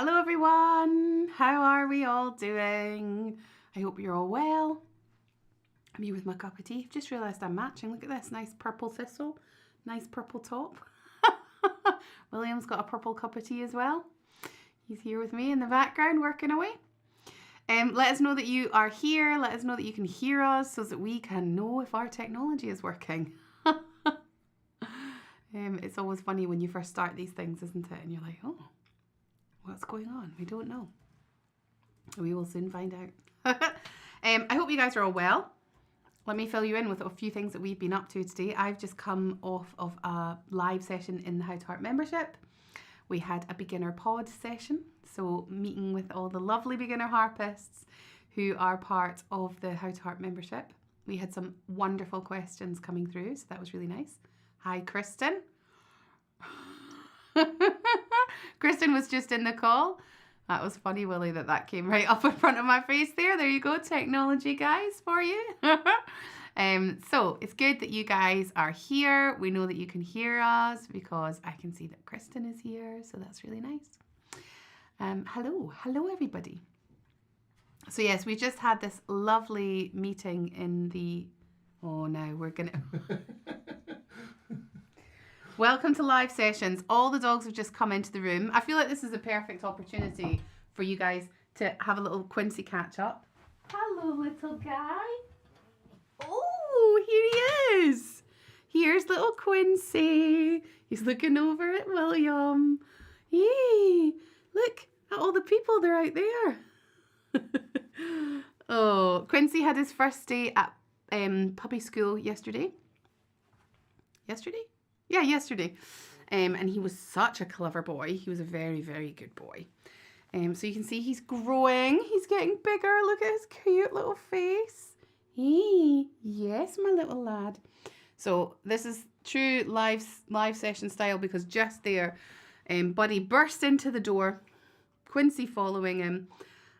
Hello everyone, how are we all doing? I hope you're all well. I'm here with my cup of tea. I've just realised I'm matching. Look at this, nice purple thistle, nice purple top. William's got a purple cup of tea as well. He's here with me in the background working away. Let us know that you are here. Let us know that you can hear us so that we can know if our technology is working. It's always funny when you first start these things, isn't it? And you're like, oh, what's going on? We don't know. We will soon find out. I hope you guys are all well. Let me fill you in with a few things that we've been up to today. I've just come off of a live session in the How to Harp membership. We had a beginner pod session, so meeting with all the lovely beginner harpists who are part of the How to Harp membership. We had some wonderful questions coming through, so that was really nice. Hi, Kristen. Kristen was just in the call. That was funny, Willie, that came right up in front of my face there. There you go, technology guys for you. So it's good that you guys are here. We know that you can hear us because I can see that Kristen is here, so that's really nice. Hello everybody. So yes, we just had this lovely meeting in the, oh no, we're gonna, welcome to live sessions. All the dogs have just come into the room. I feel like this is a perfect opportunity for you guys to have a little Quincy catch up. Hello, little guy. Oh, here he is. Here's little Quincy. He's looking over at William. Yay, look at all the people, they're out there. Oh, Quincy had his first day at puppy school yesterday. Yeah, yesterday. And he was such a clever boy. He was a very, very good boy. So you can see he's growing. He's getting bigger. Look at his cute little face. Hey, yes, my little lad. So this is true live session style because just there, Buddy burst into the door, Quincy following him.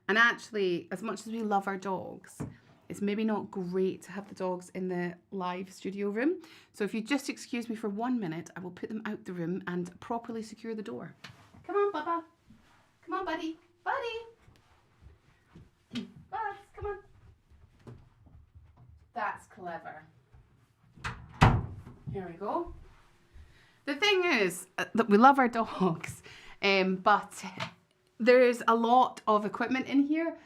And actually, as much as we love our dogs, it's maybe not great to have the dogs in the live studio room. So if you just excuse me for 1 minute, I will put them out the room and properly secure the door. Come on, Bubba. Come on, buddy. Buddy. Buds, come on. That's clever. Here we go. The thing is that we love our dogs, but there's a lot of equipment in here.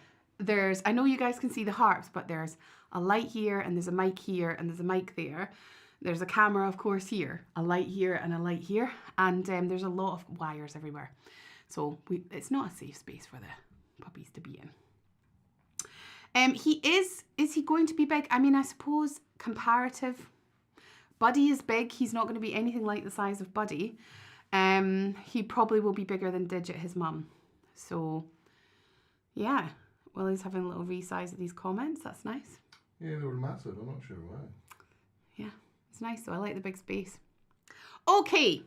I know you guys can see the harps, but there's a light here and there's a mic here and there's a mic there. There's a camera, of course, here, a light here and a light here. And there's a lot of wires everywhere. So it's not a safe space for the puppies to be in. Is he going to be big? I mean, I suppose comparative. Buddy is big. He's not going to be anything like the size of Buddy. He probably will be bigger than Digit, his mum. So, yeah. Willie's having a little resize of these comments. That's nice. Yeah, they were massive. I'm not sure why. Yeah, it's nice though. I like the big space. Okay.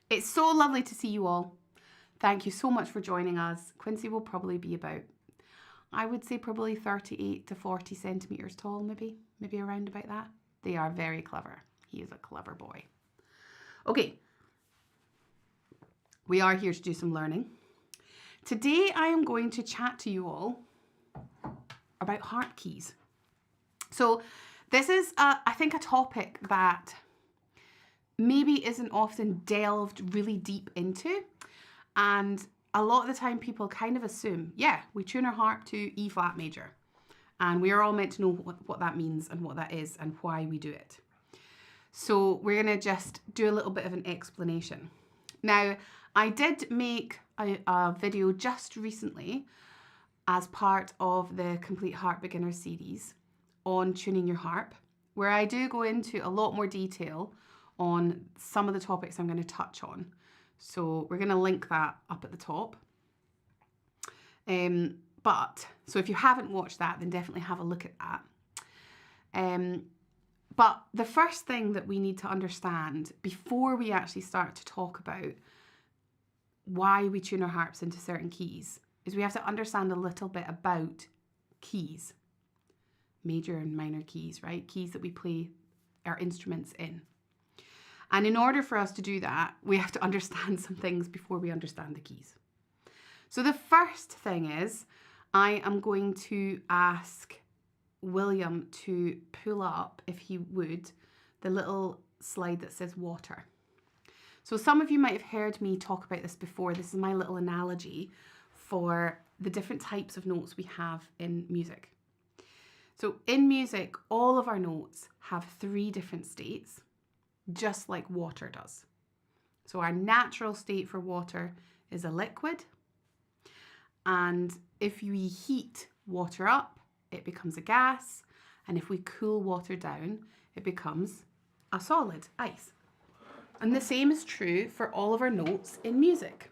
It's so lovely to see you all. Thank you so much for joining us. Quincy will probably be about, I would say probably 38 to 40 centimetres tall, maybe around about that. They are very clever. He is a clever boy. Okay. We are here to do some learning. Today I am going to chat to you all about harp keys. So this is, I think, a topic that maybe isn't often delved really deep into. And a lot of the time people kind of assume, yeah, we tune our harp to E flat major. And we are all meant to know what that means and what that is and why we do it. So we're going to just do a little bit of an explanation. Now, I did make a video just recently as part of the Complete Harp Beginner series on tuning your harp, where I do go into a lot more detail on some of the topics I'm going to touch on. So we're going to link that up at the top. So if you haven't watched that, then definitely have a look at that. But the first thing that we need to understand before we actually start to talk about why we tune our harps into certain keys is we have to understand a little bit about keys, major and minor keys, right? Keys that we play our instruments in. And in order for us to do that, we have to understand some things before we understand the keys. So the first thing is I am going to ask William to pull up, if he would, the little slide that says water. So some of you might have heard me talk about this before. This is my little analogy for the different types of notes we have in music. So in music, all of our notes have 3 different states, just like water does. So our natural state for water is a liquid. And if we heat water up, it becomes a gas. And if we cool water down, it becomes a solid, ice. And the same is true for all of our notes in music.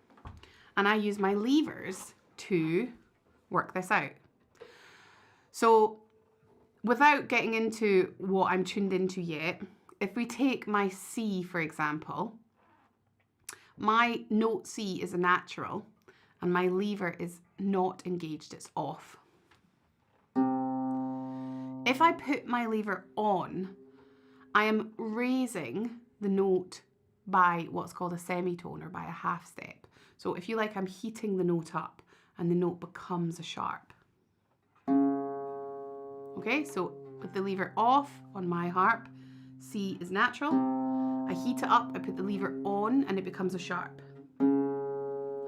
And I use my levers to work this out. So without getting into what I'm tuned into yet, if we take my C, for example, my note C is a natural and my lever is not engaged, it's off. If I put my lever on, I am raising the note by what's called a semitone, or by a half step. So if you like, I'm heating the note up and the note becomes a sharp. Okay, so with the lever off on my harp, C is natural. I heat it up, I put the lever on and it becomes a sharp.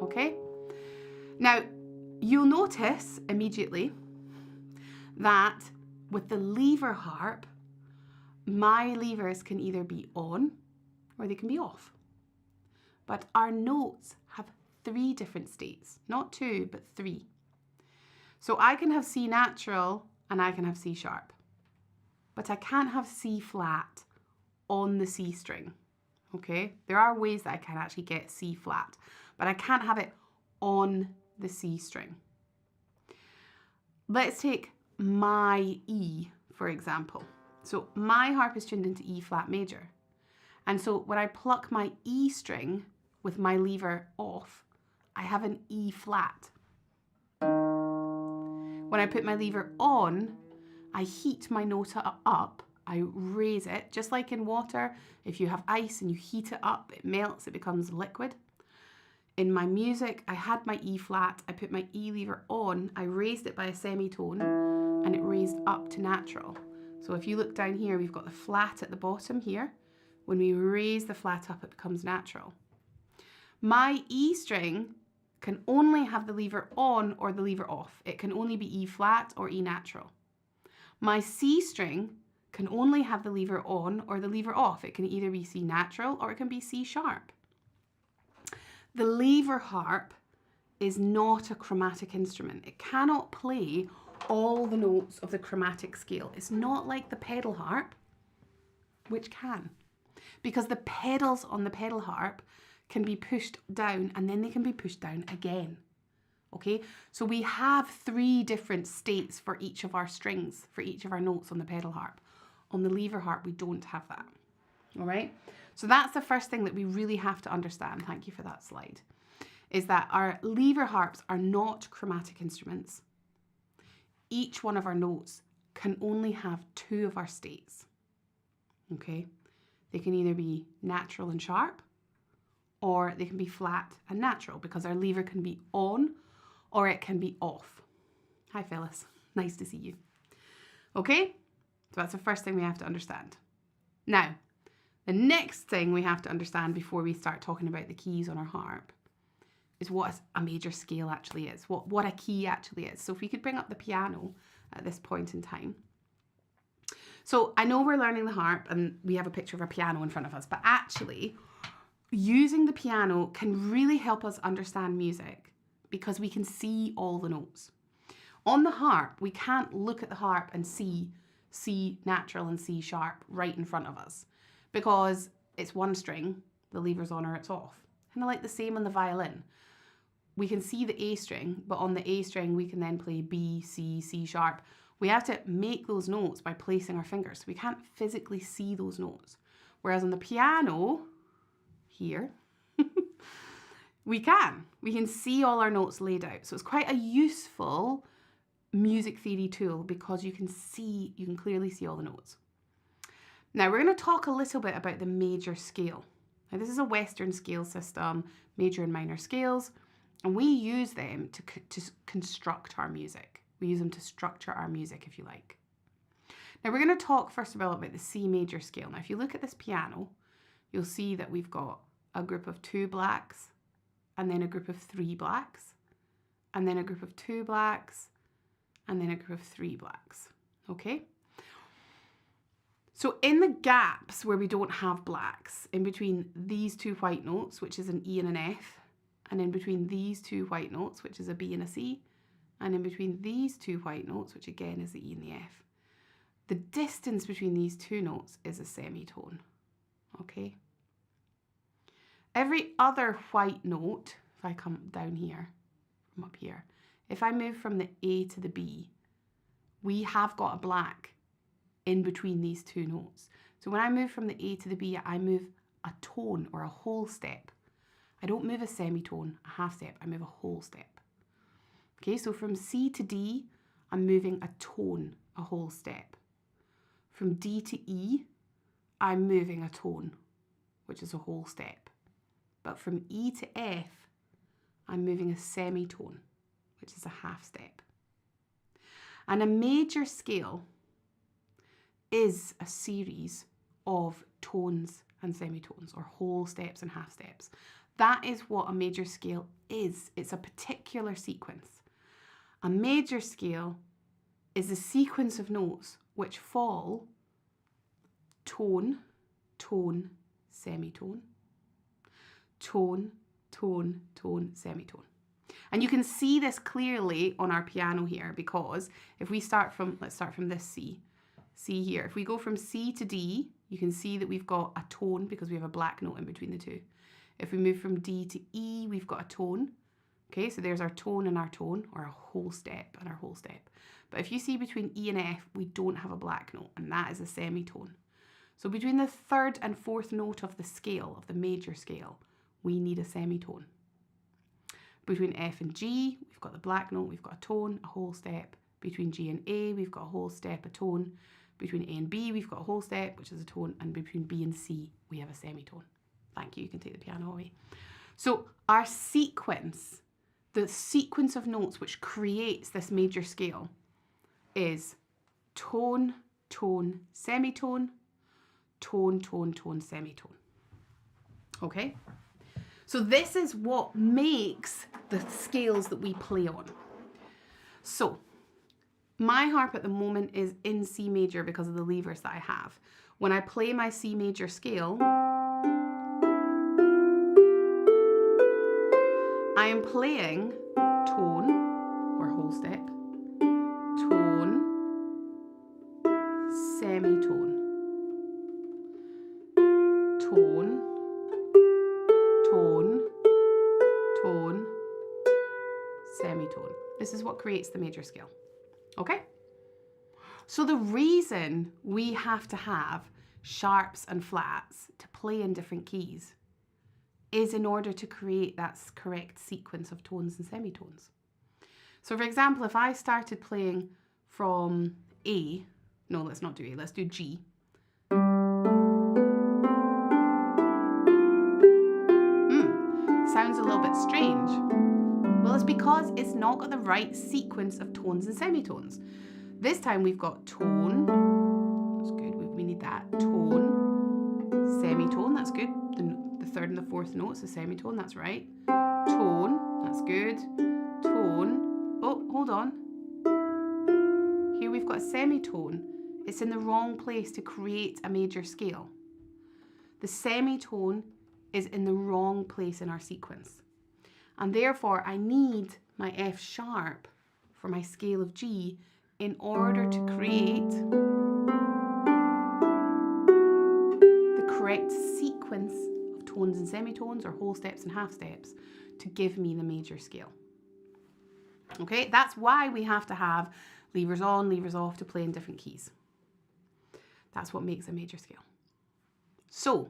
Okay? Now, you'll notice immediately that with the lever harp, my levers can either be on or they can be off. But our notes have 3 different states, not 2, but 3. So I can have C natural and I can have C sharp, but I can't have C flat on the C string, okay? There are ways that I can actually get C flat, but I can't have it on the C string. Let's take my E, for example. So my harp is tuned into E flat major. And so when I pluck my E string with my lever off, I have an E flat. When I put my lever on, I heat my note up, I raise it, just like in water. If you have ice and you heat it up, it melts, it becomes liquid. In my music, I had my E flat, I put my E lever on, I raised it by a semitone, and it raised up to natural. So if you look down here, we've got the flat at the bottom here. When we raise the flat up, it becomes natural. My E string can only have the lever on or the lever off. It can only be E flat or E natural. My C string can only have the lever on or the lever off. It can either be C natural or it can be C sharp. The lever harp is not a chromatic instrument. It cannot play all the notes of the chromatic scale. It's not like the pedal harp, which can. Because the pedals on the pedal harp can be pushed down and then they can be pushed down again. Okay, so we have 3 different states for each of our strings, for each of our notes on the pedal harp. On the lever harp, we don't have that. All right, so that's the first thing that we really have to understand. Thank you for that slide. Is that our lever harps are not chromatic instruments. Each one of our notes can only have 2 of our states. Okay. They can either be natural and sharp, or they can be flat and natural, because our lever can be on or it can be off. Hi Phyllis, nice to see you. Okay, so that's the first thing we have to understand. Now, the next thing we have to understand before we start talking about the keys on our harp is what a major scale actually is, what a key actually is. So if we could bring up the piano at this point in time. So I know we're learning the harp and we have a picture of a piano in front of us, but actually using the piano can really help us understand music because we can see all the notes. On the harp, we can't look at the harp and see C natural and C sharp right in front of us because it's one string, the lever's on or it's off. Kind of like the same on the violin. We can see the A string, but on the A string we can then play B, C, C sharp. We have to make those notes by placing our fingers. We can't physically see those notes. Whereas on the piano, here, we can see all our notes laid out. So it's quite a useful music theory tool because you can clearly see all the notes. Now we're going to talk a little bit about the major scale. Now this is a Western scale system, major and minor scales. And we use them to construct our music. We use them to structure our music, if you like. Now we're going to talk first of all about the C major scale. Now if you look at this piano, you'll see that we've got a group of 2 blacks, and then a group of 3 blacks, and then a group of 2 blacks, and then a group of 3 blacks. Okay? So in the gaps where we don't have blacks, in between these 2 white notes, which is an E and an F, and in between these 2 white notes, which is a B and a C, and in between these 2 white notes, which again is the E and the F, the distance between these 2 notes is a semitone. Okay? Every other white note, if I come down here, from up here, if I move from the A to the B, we have got a black in between these 2 notes. So when I move from the A to the B, I move a tone or a whole step. I don't move a semitone, a half step, I move a whole step. Okay, so from C to D, I'm moving a tone, a whole step. From D to E, I'm moving a tone, which is a whole step. But from E to F, I'm moving a semitone, which is a half step. And a major scale is a series of tones and semitones, or whole steps and half steps. That is what a major scale is. It's a particular sequence. A major scale is a sequence of notes which fall tone, tone, semitone, tone, tone, tone, semitone. And you can see this clearly on our piano here, because if we start from, let's start from this C. See here, if we go from C to D, you can see that we've got a tone because we have a black note in between the 2. If we move from D to E, we've got a tone. Okay, so there's our tone and our tone, or a whole step and our whole step. But if you see between E and F, we don't have a black note, and that is a semitone. So between the 3rd and 4th note of the scale, of the major scale, we need a semitone. Between F and G, we've got the black note, we've got a tone, a whole step. Between G and A, we've got a whole step, a tone. Between A and B, we've got a whole step, which is a tone. And between B and C, we have a semitone. Thank you, you can take the piano away. So our sequence, the sequence of notes which creates this major scale, is tone, tone, semitone, tone, tone, tone, semitone. Okay? So this is what makes the scales that we play on. So my harp at the moment is in C major because of the levers that I have. When I play my C major scale, I am playing tone, or whole step, tone, semitone, tone, tone, tone, semitone. This is what creates the major scale. Okay? So the reason we have to have sharps and flats to play in different keys is in order to create that correct sequence of tones and semitones. So for example, if I started playing from A, no, let's not do A, let's do G. Sounds a little bit strange. Well, it's because it's not got the right sequence of tones and semitones. This time we've got tone, that's good, we need that, tone, semitone, that's good, the 3rd and the 4th notes, a semitone, that's right, tone, that's good, tone, oh, hold on, here we've got a semitone, it's in the wrong place to create a major scale. The semitone is in the wrong place in our sequence. And therefore, I need my F sharp for my scale of G in order to create the correct sequence of tones and semitones, or whole steps and half steps, to give me the major scale. Okay, that's why we have to have levers on, levers off to play in different keys. That's what makes a major scale. So,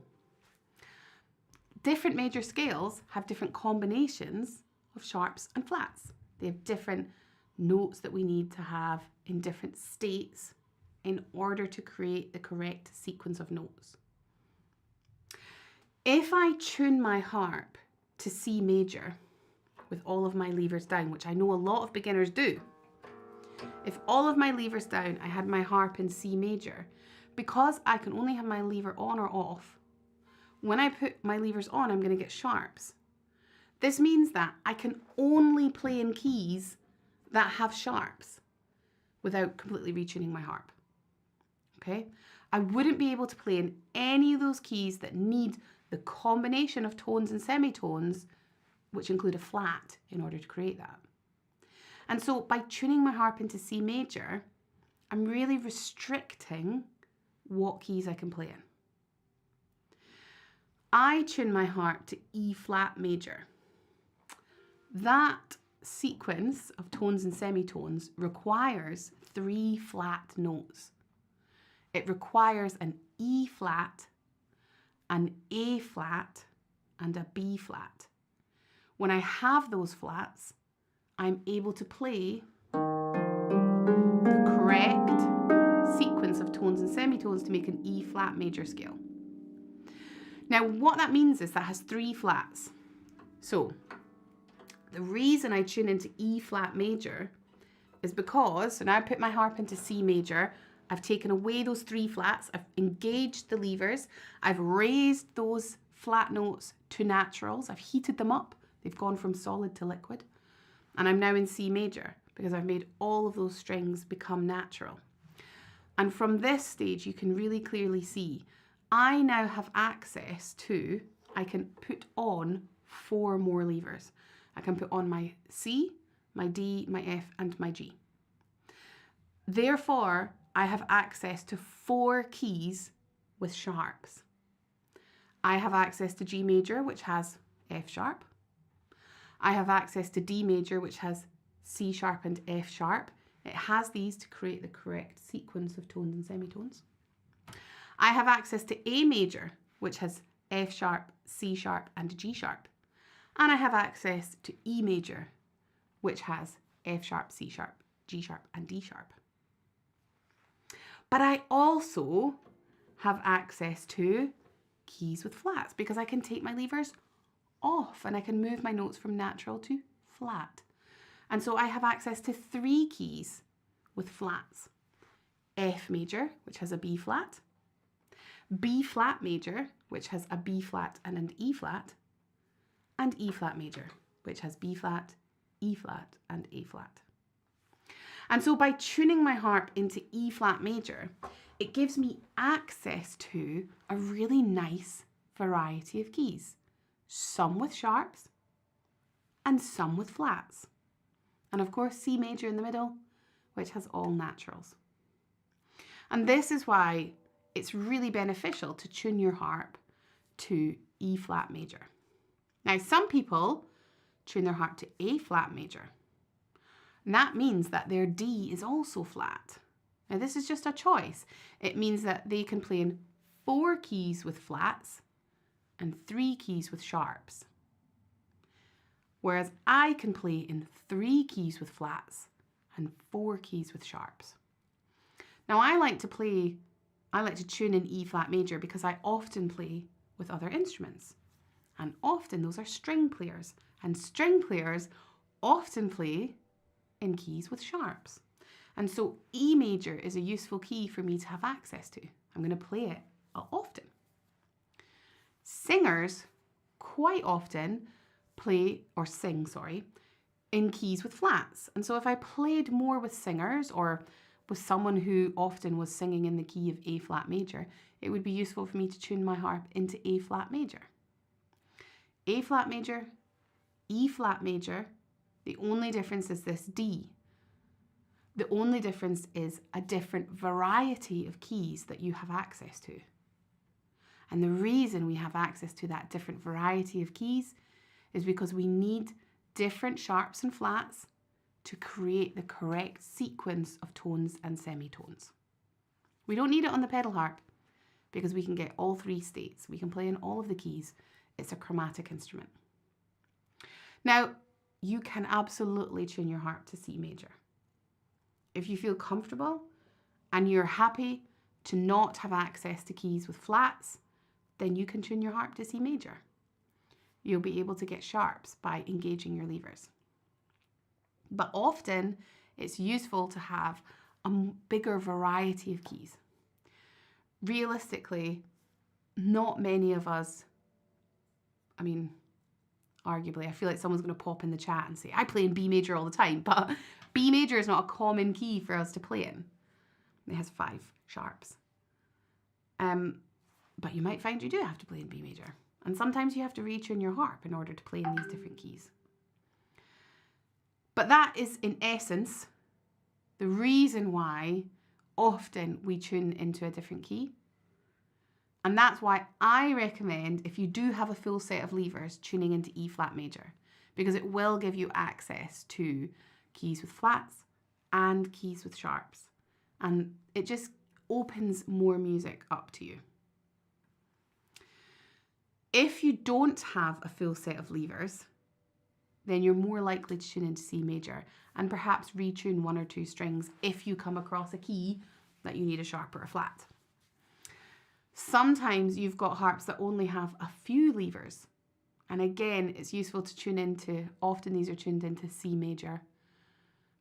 different major scales have different combinations of sharps and flats. They have different notes that we need to have in different states in order to create the correct sequence of notes. If I tune my harp to C major, with all of my levers down, which I know a lot of beginners do. If all of my levers down, I had my harp in C major, because I can only have my lever on or off, when I put my levers on, I'm going to get sharps. This means that I can only play in keys that have sharps without completely retuning my harp. Okay? I wouldn't be able to play in any of those keys that need the combination of tones and semitones, which include a flat, in order to create that. And so by tuning my harp into C major, I'm really restricting what keys I can play in. I tune my harp to E flat major. That sequence of tones and semitones requires 3 flat notes. It requires an E flat, an A flat, and a B flat. When I have those flats, I'm able to play the correct sequence of tones and semitones to make an E flat major scale. Now, what that means is that has 3 flats. So, the reason I tune into E flat major is because, so now I put my harp into C major, I've taken away those 3 flats, I've engaged the levers, I've raised those flat notes to naturals, I've heated them up, they've gone from solid to liquid, and I'm now in C major because I've made all of those strings become natural. And from this stage, you can really clearly see I now have access to, I can put on 4 more levers. I can put on my C, my D, my F, and my G. Therefore, I have access to 4 keys with sharps. I have access to G major, which has F sharp. I have access to D major, which has C sharp and F sharp. It has these to create the correct sequence of tones and semitones. I have access to A major, which has F sharp, C sharp, and G sharp. And I have access to E major, which has F sharp, C sharp, G sharp, and D sharp. But I also have access to keys with flats because I can take my levers off and I can move my notes from natural to flat. And so I have access to 3 keys with flats. F major, which has a B flat, B flat major, which has a B flat and an E flat, and E flat major, which has B flat, E flat, and A flat. And so by tuning my harp into E flat major, it gives me access to a really nice variety of keys, some with sharps and some with flats. And of course, C major in the middle, which has all naturals. And this is why it's really beneficial to tune your harp to E flat major. Now, some people tune their harp to A flat major. And that means that their D is also flat. Now, this is just a choice. It means that they can play in 4 keys with flats and 3 keys with sharps. Whereas I can play in 3 keys with flats and 4 keys with sharps. Now, I like to tune in E flat major because I often play with other instruments. And often those are string players. And string players often play in keys with sharps. And so E major is a useful key for me to have access to. I'm going to play it often. Singers quite often sing, in keys with flats. And so if I played more with singers or with someone who often was singing in the key of A flat major, it would be useful for me to tune my harp into A flat major. A flat major, E flat major, the only difference is this D. The only difference is a different variety of keys that you have access to. And the reason we have access to that different variety of keys is because we need different sharps and flats to create the correct sequence of tones and semitones. We don't need it on the pedal harp because we can get all 3 states. We can play in all of the keys. It's a chromatic instrument. Now, you can absolutely tune your harp to C major. If you feel comfortable and you're happy to not have access to keys with flats, then you can tune your harp to C major. you'll be able to get sharps by engaging your levers. But often it's useful to have a bigger variety of keys. Realistically, not many of us, I mean, arguably, I feel like someone's going to pop in the chat and say, I play in B major all the time, but B major is not a common key for us to play in. It has 5 sharps. But you might find you do have to play in B major. And sometimes you have to retune your harp in order to play in these different keys. But that is, in essence, the reason why often we tune into a different key. And that's why I recommend, if you do have a full set of levers, tuning into E flat major, because it will give you access to keys with flats and keys with sharps. And it just opens more music up to you. If you don't have a full set of levers, then you're more likely to tune into C major and perhaps retune 1 or 2 strings if you come across a key that you need a sharp or a flat. Sometimes you've got harps that only have a few levers. And again, it's useful to tune into, often these are tuned into C major,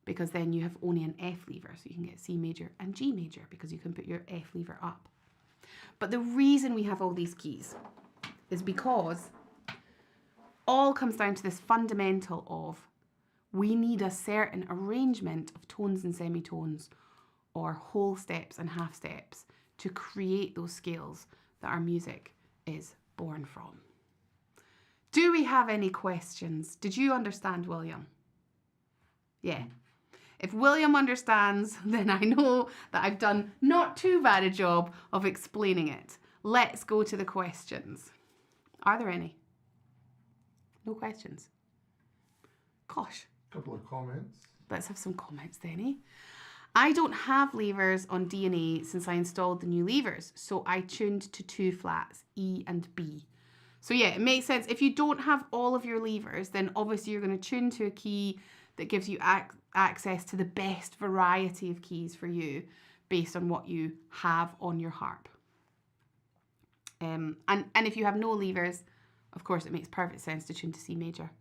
because then you have only an F lever. So you can get C major and G major because you can put your F lever up. But the reason we have all these keys is because all comes down to this fundamental of we need a certain arrangement of tones and semitones or whole steps and half steps to create those scales that our music is born from. Do we have any questions? Did you understand, William? Yeah. If William understands, then I know that I've done not too bad a job of explaining it. Let's go to the questions. Are there any? No questions? Gosh. Couple of comments. Let's have some comments then, eh? I don't have levers on D&A since I installed the new levers, so I tuned to 2 flats, E and B. So yeah, it makes sense. If you don't have all of your levers, then obviously you're going to tune to a key that gives you access to the best variety of keys for you based on what you have on your harp. And if you have no levers, of course, it makes perfect sense to tune to C major.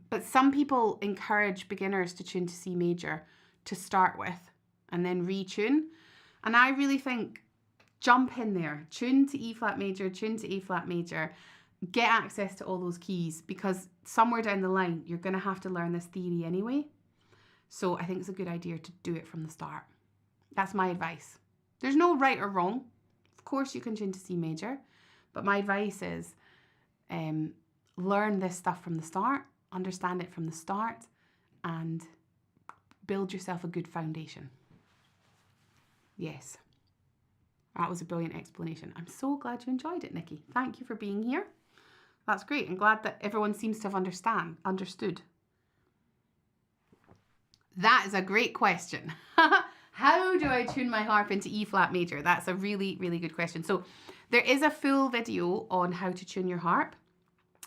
But some people encourage beginners to tune to C major to start with and then retune. And I really think jump in there, tune to E flat major, tune to A flat major, get access to all those keys, because somewhere down the line, you're going to have to learn this theory anyway. So I think it's a good idea to do it from the start. That's my advice. There's no right or wrong. Of course, you can tune to C major, but my advice is learn this stuff from the start, understand it from the start, and build yourself a good foundation. Yes, that was a brilliant explanation. I'm so glad you enjoyed it, Nikki. Thank you for being here. That's great. I'm glad that everyone seems to have understood. That is a great question. How do I tune my harp into E flat major? That's a really, really good question. So there is a full video on how to tune your harp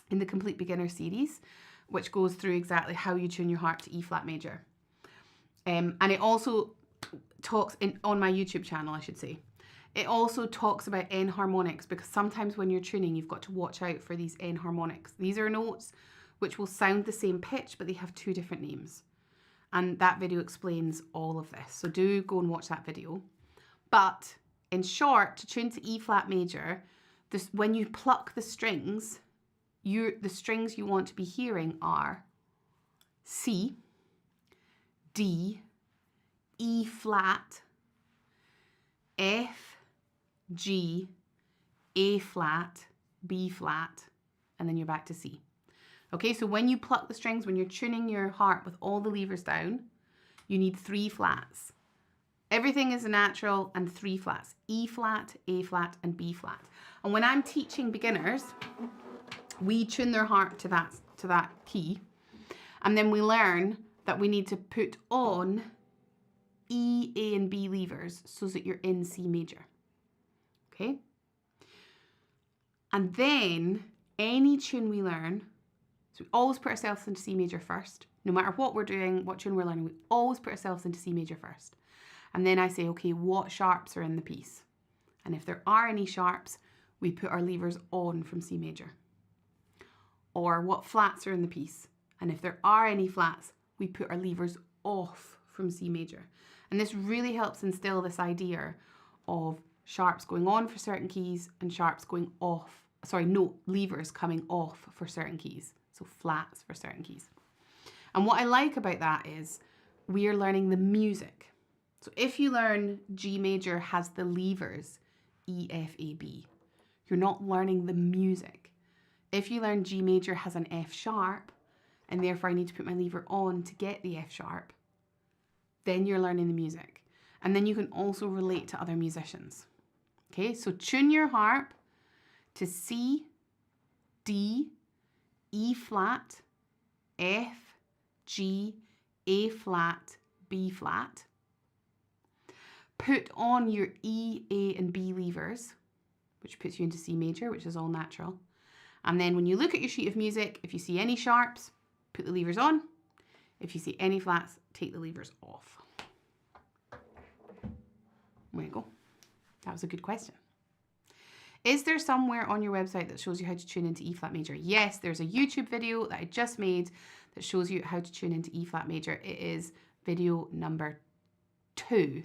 in the Complete Beginner series, which goes through exactly how you tune your harp to E flat major. And it also talks on my YouTube channel, I should say. It also talks about enharmonics, because sometimes when you're tuning, you've got to watch out for these enharmonics. These are notes which will sound the same pitch, but they have 2 different names. And that video explains all of this. So do go and watch that video. But in short, to tune to E flat major, when you pluck the strings, the strings you want to be hearing are C, D, E flat, F, G, A flat, B flat, and then you're back to C. Okay, so when you pluck the strings, when you're tuning your harp with all the levers down, you need 3 flats. Everything is a natural and 3 flats: E flat, A flat, and B flat. And when I'm teaching beginners, we tune their harp to that key, and then we learn that we need to put on E, A, and B levers so that you're in C major. Okay? And then any tune we learn, so we always put ourselves into C major first. No matter what we're doing, what tune we're learning, we always put ourselves into C major first. And then I say, okay, what sharps are in the piece? And if there are any sharps, we put our levers on from C major. or what flats are in the piece. And if there are any flats, we put our levers off from C major. And this really helps instill this idea of sharps going on for certain keys and sharps going off, levers coming off for certain keys. So flats for certain keys. And what I like about that is we are learning the music. So if you learn G major has the levers E, F, A, B, you're not learning the music. If you learn G major has an F sharp, and therefore I need to put my lever on to get the F sharp, then you're learning the music. And then you can also relate to other musicians. Okay, so tune your harp to C, D, E flat, F, G, A flat, B flat. Put on your E, A, and B levers, which puts you into C major, which is all natural. And then when you look at your sheet of music, if you see any sharps, put the levers on. If you see any flats, take the levers off. There you go. That was a good question. Is there somewhere on your website that shows you how to tune into E flat major? Yes, there's a YouTube video that I just made that shows you how to tune into E flat major. It is video number 2.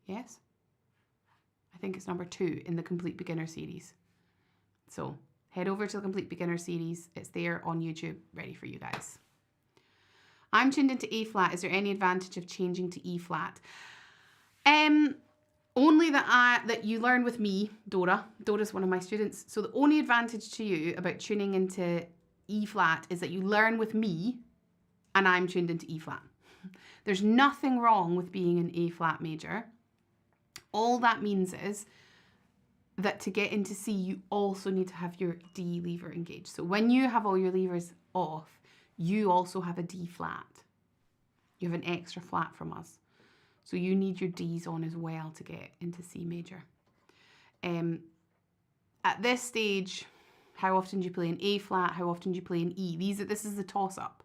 Yes? I think it's number 2 in the Complete Beginner series. So head over to the Complete Beginner series. It's there on YouTube, ready for you guys. I'm tuned into A flat. Is there any advantage of changing to E flat? Only that you learn with me, Dora. Dora's one of my students. So the only advantage to you about tuning into E flat is that you learn with me and I'm tuned into E flat. There's nothing wrong with being an A flat major. All that means is that to get into C, you also need to have your D lever engaged. So when you have all your levers off, you also have a D flat. You have an extra flat from us. So you need your Ds on as well to get into C major. At this stage, how often do you play an A flat? How often do you play an E? This is the toss-up.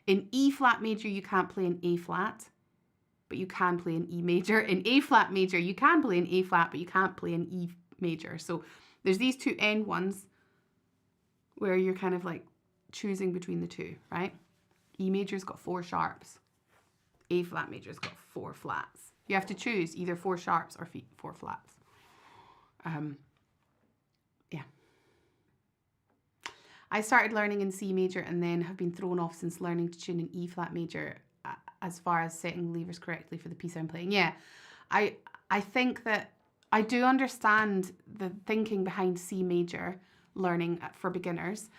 In E flat major, you can't play an A flat, but you can play an E major. In A flat major, you can play an A flat, but you can't play an E major. So there's these two end ones where you're kind of like choosing between the two, right? E major's got 4 sharps. A flat major's got 4 flats. You have to choose either 4 sharps or 4 flats. Yeah. I started learning in C major and then have been thrown off since learning to tune in E flat major as far as setting the levers correctly for the piece I'm playing. Yeah, I think that I do understand the thinking behind C major learning for beginners.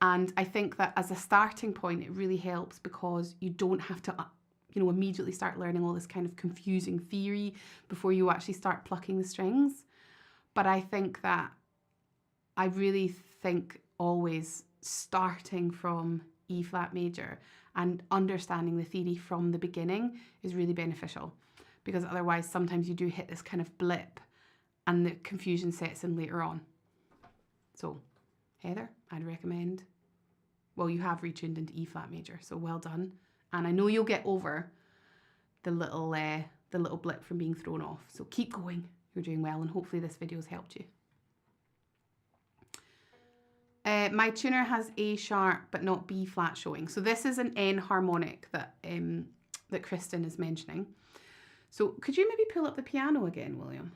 And I think that as a starting point, it really helps because you don't have to immediately start learning all this kind of confusing theory before you actually start plucking the strings. But I think that I really think always starting from E flat major and understanding the theory from the beginning is really beneficial, because otherwise sometimes you do hit this kind of blip and the confusion sets in later on. So Heather, I'd recommend, well, you have retuned into E flat major, so well done. And I know you'll get over the little blip from being thrown off. So keep going. You're doing well, and hopefully this video has helped you. My tuner has A sharp but not B flat showing. So this is an N harmonic that Kristen is mentioning. So could you maybe pull up the piano again, William?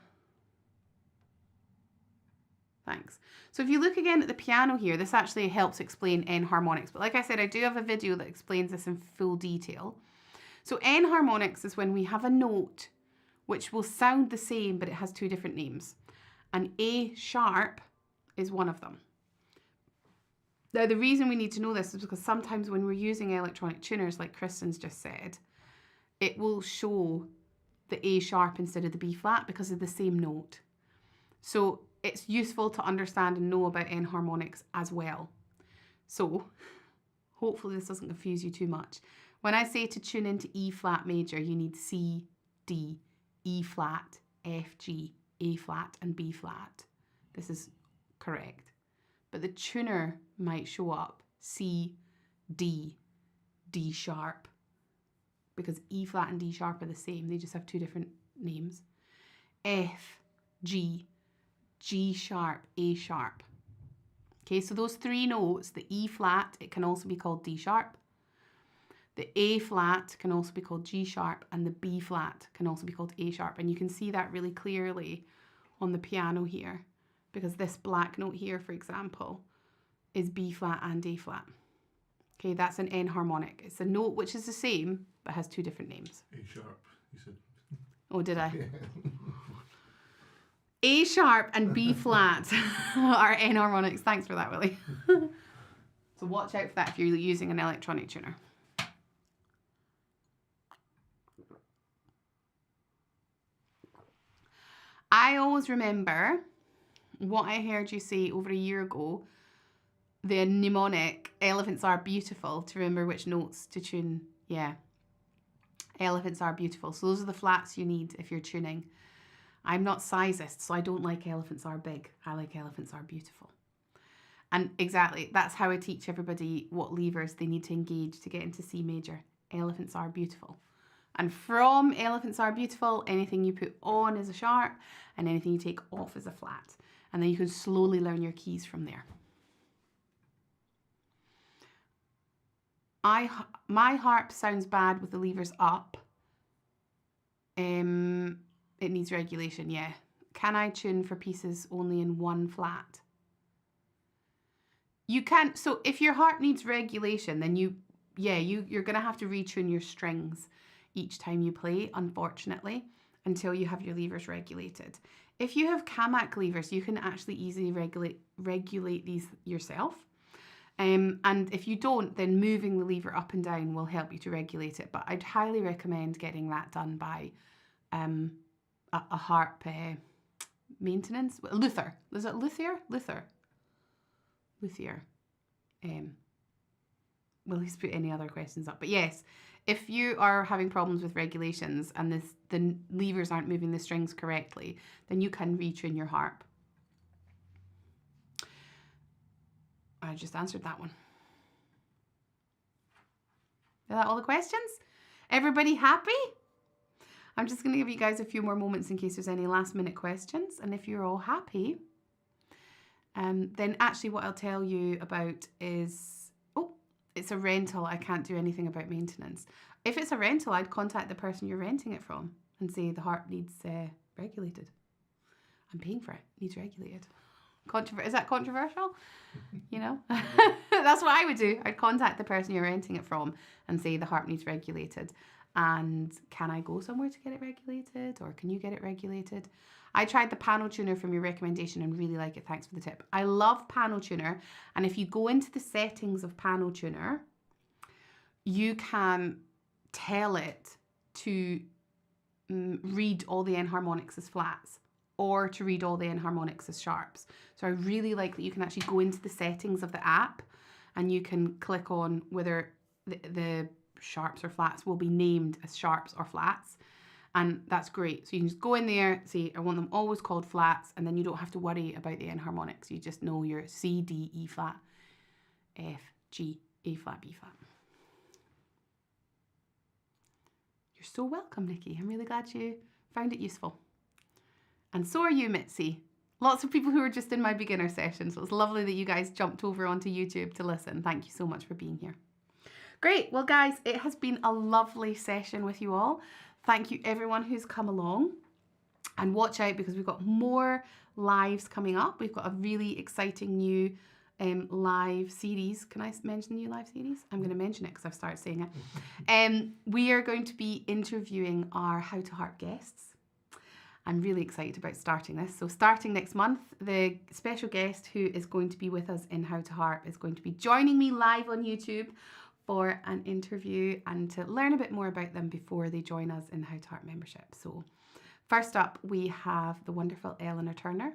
Thanks. So if you look again at the piano here, this actually helps explain N harmonics. But like I said, I do have a video that explains this in full detail. So N harmonics is when we have a note which will sound the same, but it has 2 different names. And A sharp is one of them. Now, the reason we need to know this is because sometimes when we're using electronic tuners, like Kristen's just said, it will show the A sharp instead of the B flat because of the same note. So it's useful to understand and know about N harmonics as well. So hopefully this doesn't confuse you too much. When I say to tune into E flat major, you need C, D, E flat, F, G, A flat, and B flat. This is correct. But the tuner might show up C, D, D sharp, because E flat and D sharp are the same. They just have 2 different names. F, G, G sharp, A sharp. Okay, so those three notes, the E flat, it can also be called D sharp. The A flat can also be called G sharp, and the B flat can also be called A sharp. And you can see that really clearly on the piano here, because this black note here, for example, is B flat and A flat. Okay, that's an enharmonic. It's a note which is the same, but has two different names. A sharp, you said. Oh, did I? Yeah. A sharp and B flat are enharmonics. Thanks for that, Willie. So watch out for that if you're using an electronic tuner. I always remember what I heard you say over a year ago, the mnemonic, elephants are beautiful, to remember which notes to tune. Yeah, elephants are beautiful. So those are the flats you need if you're tuning. I'm not sizist, so I don't like elephants are big. I like elephants are beautiful. And exactly, that's how I teach everybody what levers they need to engage to get into C major. Elephants are beautiful. And from elephants are beautiful, anything you put on is a sharp, and anything you take off is a flat. And then you can slowly learn your keys from there. My harp sounds bad with the levers up. It needs regulation, yeah. Can I tune for pieces only in one flat? You can. So if your harp needs regulation, then you're going to have to retune your strings each time you play, unfortunately, until you have your levers regulated. If you have Kamak levers, you can actually easily regulate these yourself. And if you don't, then moving the lever up and down will help you to regulate it. But I'd highly recommend getting that done by a harp maintenance. Luthier. Is it luthier? Luthier. Will he's put any other questions up? But yes, if you are having problems with regulations and the levers aren't moving the strings correctly, then you can retune your harp. I just answered that one. Is that all the questions? Everybody happy? I'm just going to give you guys a few more moments in case there's any last minute questions. And if you're all happy, then actually what I'll tell you about is, it's a rental. I can't do anything about maintenance. If it's a rental, I'd contact the person you're renting it from and say the harp needs regulated. I'm paying for it. It needs regulated. Is that controversial? You know, that's what I would do. I'd contact the person you're renting it from and say the harp needs regulated. And can I go somewhere to get it regulated, or can you get it regulated? I tried the panel tuner from your recommendation and really like it. Thanks for the tip. I love panel tuner. And if you go into the settings of panel tuner, you can tell it to read all the enharmonics as flats, or to read all the enharmonics as sharps. So I really like that you can actually go into the settings of the app and you can click on whether the sharps or flats will be named as sharps or flats. And that's great. So you can just go in there, say, I want them always called flats, and then you don't have to worry about the enharmonics. You just know your C, D, E flat, F, G, A flat, B flat. You're so welcome, Nikki. I'm really glad you found it useful. And so are you, Mitzi. Lots of people who are just in my beginner session. So it's lovely that you guys jumped over onto YouTube to listen. Thank you so much for being here. Great. Well, guys, it has been a lovely session with you all. Thank you everyone who's come along, and watch out because we've got more lives coming up. We've got a really exciting new live series. Can I mention the new live series? I'm going to mention it because I've started saying it. We are going to be interviewing our How to Harp guests. I'm really excited about starting this. So starting next month, the special guest who is going to be with us in How to Harp is going to be joining me live on YouTube for an interview and to learn a bit more about them before they join us in How to Harp membership. So first up, we have the wonderful Eleanor Turner.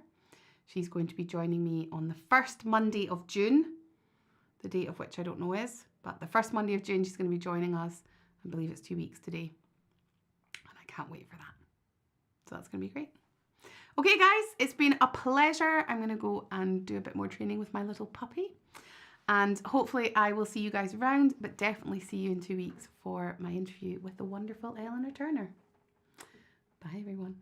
She's going to be joining me on the first Monday of June, the date of which I don't know is, but the first Monday of June, she's going to be joining us. I believe it's 2 weeks today. And I can't wait for that. So that's going to be great. Okay, guys, it's been a pleasure. I'm going to go and do a bit more training with my little puppy. And hopefully I will see you guys around, but definitely see you in 2 weeks for my interview with the wonderful Eleanor Turner. Bye, everyone.